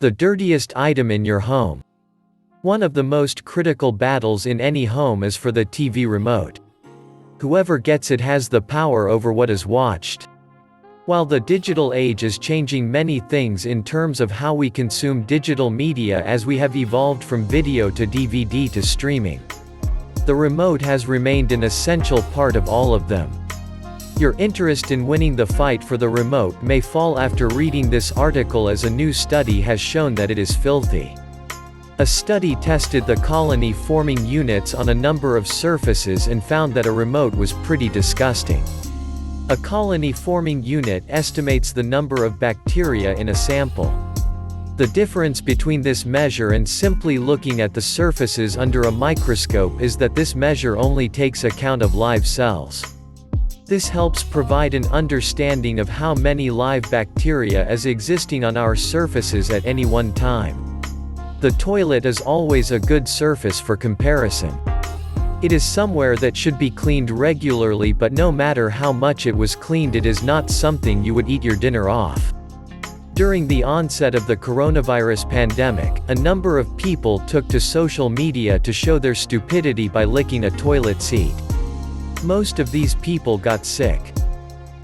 The dirtiest item in your home. One of the most critical battles in any home is for the TV remote. Whoever gets it has the power over what is watched. While the digital age is changing many things in terms of how we consume digital media as we have evolved from video to DVD to streaming, the remote has remained an essential part of all of them. Your interest in winning the fight for the remote may fall after reading this article, as a new study has shown that it is filthy. A study tested the colony-forming units on a number of surfaces and found that a remote was pretty disgusting. A colony-forming unit estimates the number of bacteria in a sample. The difference between this measure and simply looking at the surfaces under a microscope is that this measure only takes account of live cells. This helps provide an understanding of how many live bacteria is existing on our surfaces at any one time. The toilet is always a good surface for comparison. It is somewhere that should be cleaned regularly, but no matter how much it was cleaned, it is not something you would eat your dinner off. During the onset of the coronavirus pandemic, a number of people took to social media to show their stupidity by licking a toilet seat. Most of these people got sick.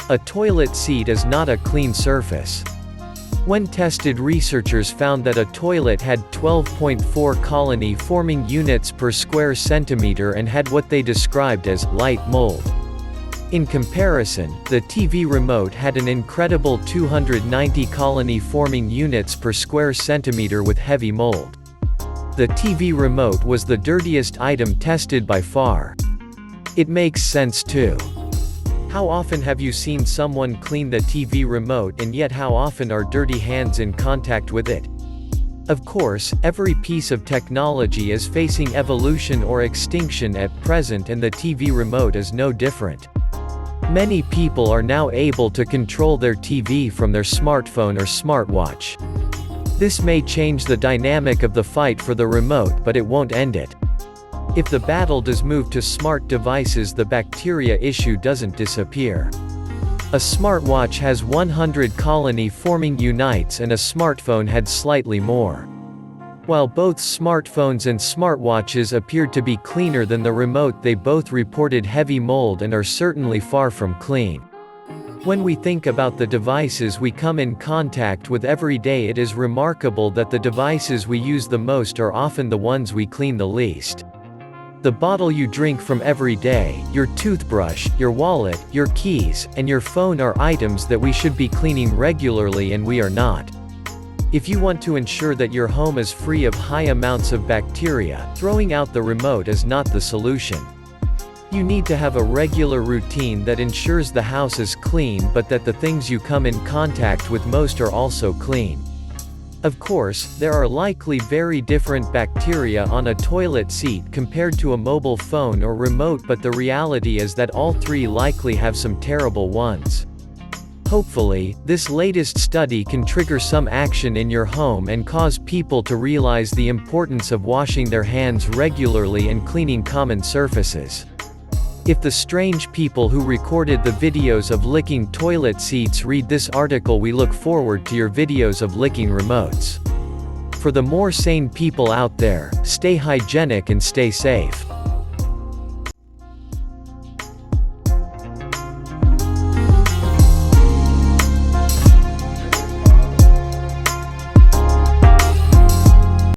A toilet seat is not a clean surface. When tested, researchers found that a toilet had 12.4 colony-forming units per square centimeter and had what they described as light mold. In comparison, the TV remote had an incredible 290 colony-forming units per square centimeter with heavy mold. The TV remote was the dirtiest item tested by far. It makes sense too. How often have you seen someone clean the TV remote, and yet how often are dirty hands in contact with it? Of course, every piece of technology is facing evolution or extinction at present, and the TV remote is no different. Many people are now able to control their TV from their smartphone or smartwatch. This may change the dynamic of the fight for the remote, but it won't end it. If the battle does move to smart devices, the bacteria issue doesn't disappear. A smartwatch has 100 colony-forming units and a smartphone had slightly more. While both smartphones and smartwatches appeared to be cleaner than the remote, they both reported heavy mold and are certainly far from clean. When we think about the devices we come in contact with every day, it is remarkable that the devices we use the most are often the ones we clean the least. The bottle you drink from every day, your toothbrush, your wallet, your keys, and your phone are items that we should be cleaning regularly, and we are not. If you want to ensure that your home is free of high amounts of bacteria, throwing out the remote is not the solution. You need to have a regular routine that ensures the house is clean, but that the things you come in contact with most are also clean. Of course, there are likely very different bacteria on a toilet seat compared to a mobile phone or remote, but the reality is that all three likely have some terrible ones. Hopefully, this latest study can trigger some action in your home and cause people to realize the importance of washing their hands regularly and cleaning common surfaces. If the strange people who recorded the videos of licking toilet seats read this article, we look forward to your videos of licking remotes. For the more sane people out there, stay hygienic and stay safe.